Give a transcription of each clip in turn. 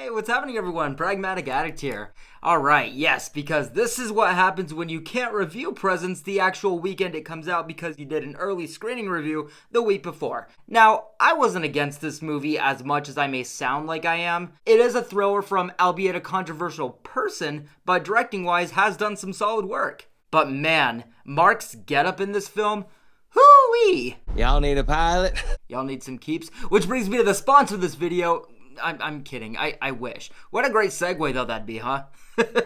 Hey, what's happening everyone? Pragmatic Addict here. Alright, yes, because this is what happens when you can't review Presents the actual weekend it comes out because you did an early screening review the week before. Now, I wasn't against this movie as much as I may sound like I am. It is a thriller from, albeit a controversial person, but directing-wise has done some solid work. But man, Mark's getup in this film, hoo-wee! Y'all need a pilot? Y'all need some keeps? Which brings me to the sponsor of this video. I'm kidding. I wish. What a great segue though that'd be, huh?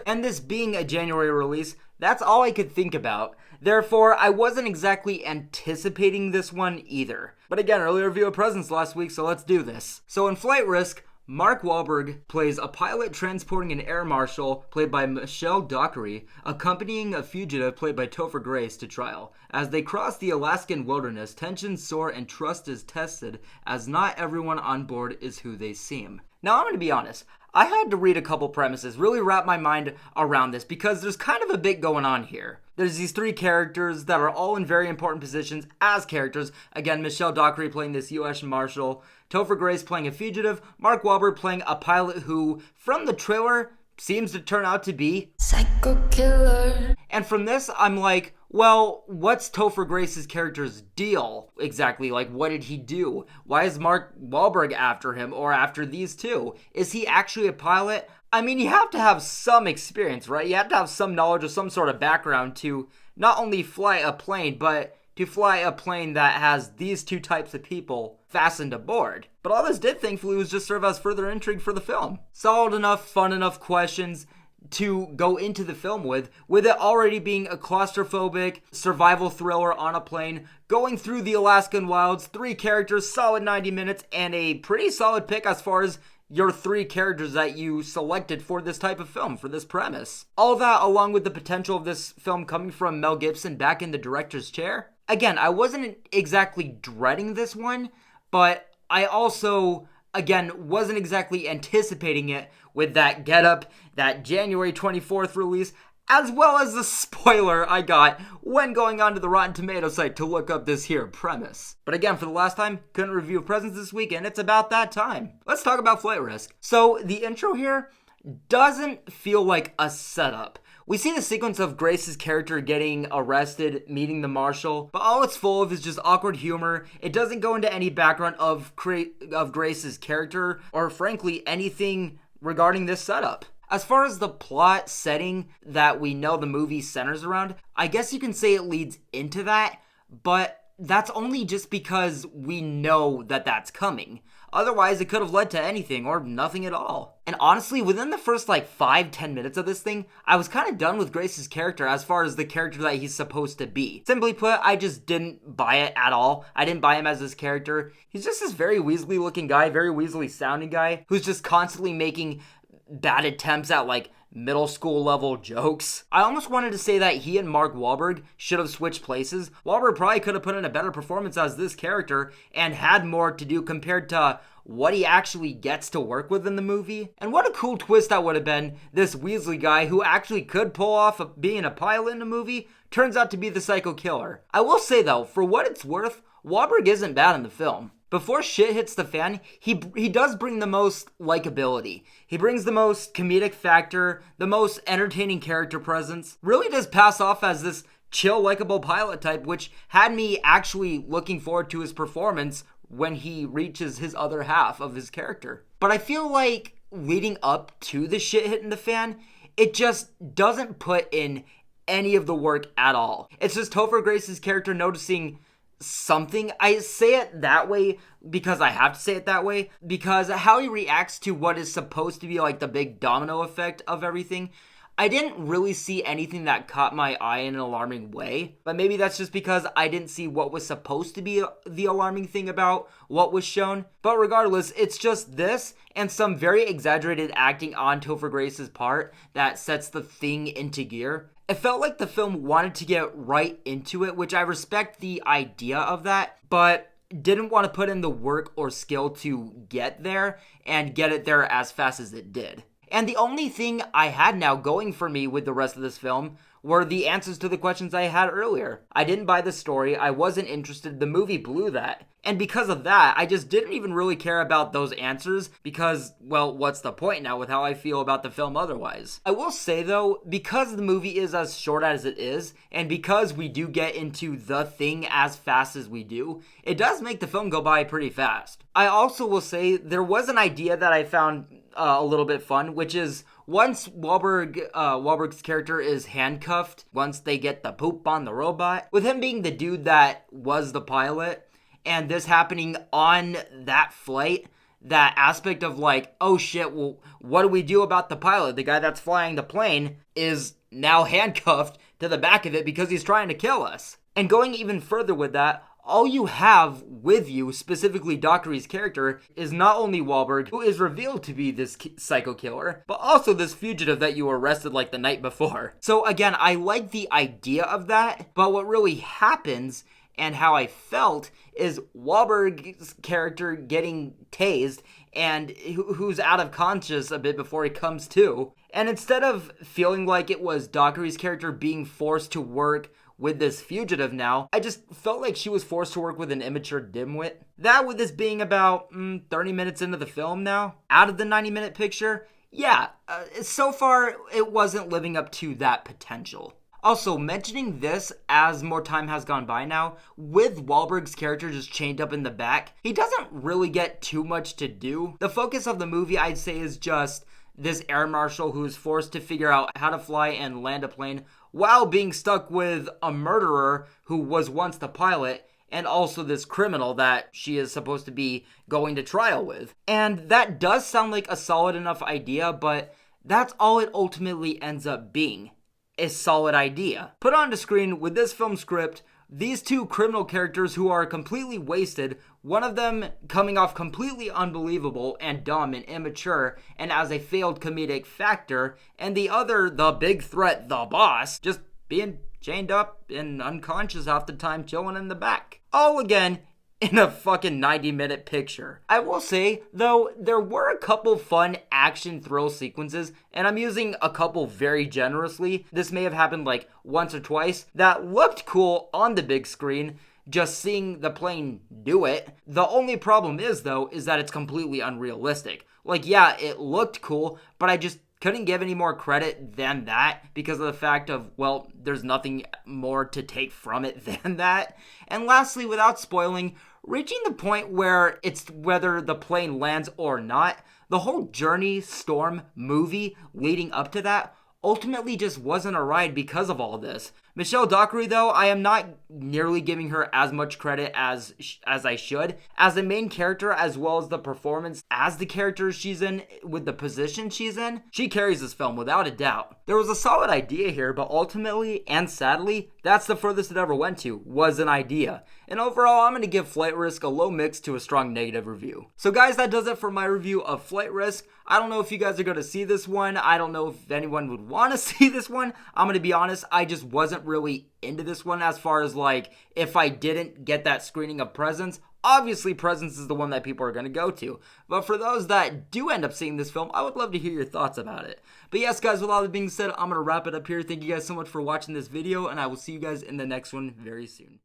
And this being a January release, that's all I could think about. Therefore, I wasn't exactly anticipating this one either. But again, early review of Presents last week, so let's do this. So in Flight Risk, Mark Wahlberg plays a pilot transporting an air marshal, played by Michelle Dockery, accompanying a fugitive, played by Topher Grace, to trial. As they cross the Alaskan wilderness, tensions soar and trust is tested, as not everyone on board is who they seem. Now, I'm going to be honest. I had to read a couple premises, really wrap my mind around this, because there's kind of a bit going on here. There's these three characters that are all in very important positions as characters. Again, Michelle Dockery playing this U.S. Marshal, Topher Grace playing a fugitive, Mark Wahlberg playing a pilot who, from the trailer, seems to turn out to be psycho killer. And from this, I'm like, well, what's Topher Grace's character's deal exactly? Like, what did he do? Why is Mark Wahlberg after him or after these two? Is he actually a pilot? I mean, you have to have some experience, right? You have to have some knowledge or some sort of background to not only fly a plane, but to fly a plane that has these two types of people fastened aboard. But all this did, thankfully, was just serve as further intrigue for the film. Solid enough, fun enough questions to go into the film with it already being a claustrophobic survival thriller on a plane, going through the Alaskan wilds, three characters, solid 90 minutes, and a pretty solid pick as far as your three characters that you selected for this type of film, for this premise. All that along with the potential of this film coming from Mel Gibson back in the director's chair. Again, I wasn't exactly dreading this one, but I also, again, wasn't exactly anticipating it with that getup, that January 24th release, as well as the spoiler I got when going onto the Rotten Tomatoes site to look up this here premise. But again, for the last time, couldn't review Presents this weekend. It's about that time. Let's talk about Flight Risk. So the intro here doesn't feel like a setup. We see the sequence of Grace's character getting arrested, meeting the marshal, but all it's full of is just awkward humor. It doesn't go into any background of Grace's character, or frankly, anything regarding this setup. As far as the plot setting that we know the movie centers around, I guess you can say it leads into that, but that's only just because we know that that's coming. Otherwise, it could have led to anything or nothing at all. And honestly, within the first 5-10 minutes of this thing, I was kind of done with Grace's character as far as the character that he's supposed to be. Simply put, I just didn't buy it at all. I didn't buy him as this character. He's just this very Weasley looking guy, very Weasley sounding guy, who's just constantly making bad attempts at middle school level jokes. I almost wanted to say that he and Mark Wahlberg should have switched places. Wahlberg probably could have put in a better performance as this character and had more to do compared to what he actually gets to work with in the movie. And what a cool twist that would have been. This Weasley guy who actually could pull off being a pilot in a movie turns out to be the psycho killer. I will say though, for what it's worth, Wahlberg isn't bad in the film. Before shit hits the fan, he does bring the most likability. He brings the most comedic factor, the most entertaining character presence. Really does pass off as this chill, likable pilot type, which had me actually looking forward to his performance when he reaches his other half of his character. But I feel like leading up to the shit hitting the fan, it just doesn't put in any of the work at all. It's just Topher Grace's character noticing something. I say it that way because I have to say it that way, because how he reacts to what is supposed to be the big domino effect of everything, I didn't really see anything that caught my eye in an alarming way. But maybe that's just because I didn't see what was supposed to be the alarming thing about what was shown. But regardless, it's just this and some very exaggerated acting on Topher Grace's part that sets the thing into gear. It felt like the film wanted to get right into it, which I respect the idea of that, but didn't want to put in the work or skill to get there and get it there as fast as it did. And the only thing I had now going for me with the rest of this film were the answers to the questions I had earlier. I didn't buy the story, I wasn't interested, the movie blew that. And because of that, I just didn't even really care about those answers because, well, what's the point now with how I feel about the film otherwise? I will say though, because the movie is as short as it is, and because we do get into the thing as fast as we do, it does make the film go by pretty fast. I also will say there was an idea that I found a little bit fun, which is once Wahlberg's character is handcuffed, once they get the poop on the robot, with him being the dude that was the pilot, and this happening on that flight, that aspect of like, oh shit, well, what do we do about the pilot? The guy that's flying the plane is now handcuffed to the back of it because he's trying to kill us. And going even further with that, all you have with you, specifically Dockery's character, is not only Wahlberg, who is revealed to be this psycho killer, but also this fugitive that you arrested like the night before. So again, I like the idea of that, but what really happens and how I felt is Wahlberg's character getting tased and who's out of conscious a bit before he comes to. And instead of feeling like it was Dockery's character being forced to work with this fugitive now, I just felt like she was forced to work with an immature dimwit. That with this being about 30 minutes into the film now, out of the 90-minute picture, yeah, so far it wasn't living up to that potential. Also, mentioning this as more time has gone by now, with Wahlberg's character just chained up in the back, he doesn't really get too much to do. The focus of the movie, I'd say, is just this air marshal who's forced to figure out how to fly and land a plane while being stuck with a murderer who was once the pilot, and also this criminal that she is supposed to be going to trial with. And that does sound like a solid enough idea, but that's all it ultimately ends up being. A solid idea. Put on the screen with this film script, these two criminal characters who are completely wasted, one of them coming off completely unbelievable and dumb and immature and as a failed comedic factor, and the other, the big threat, the boss, just being chained up and unconscious half the time chilling in the back. All again in a fucking 90-minute picture. I will say, though, there were a couple fun action thrill sequences, and I'm using a couple very generously. This may have happened like once or twice, that looked cool on the big screen, just seeing the plane do it. The only problem is, though, is that it's completely unrealistic. Like, yeah, it looked cool, but I just couldn't give any more credit than that because of the fact of, well, there's nothing more to take from it than that. And lastly, without spoiling, reaching the point where it's whether the plane lands or not, the whole Journey Storm movie leading up to that ultimately just wasn't a ride because of all this. Michelle Dockery, though, I am not nearly giving her as much credit as I should. As the main character, as well as the performance as the character she's in, with the position she's in, she carries this film without a doubt. There was a solid idea here, but ultimately, and sadly, that's the furthest it ever went to, was an idea. And overall, I'm going to give Flight Risk a low mix to a strong negative review. So guys, that does it for my review of Flight Risk. I don't know if you guys are going to see this one. I don't know if anyone would want to see this one. I'm going to be honest, I just wasn't really into this one as far as like, if I didn't get that screening of Presence. Obviously, Presence is the one that people are going to go to. But for those that do end up seeing this film, I would love to hear your thoughts about it. But yes, guys, with all that being said, I'm going to wrap it up here. Thank you guys so much for watching this video, and I will see you guys in the next one very soon.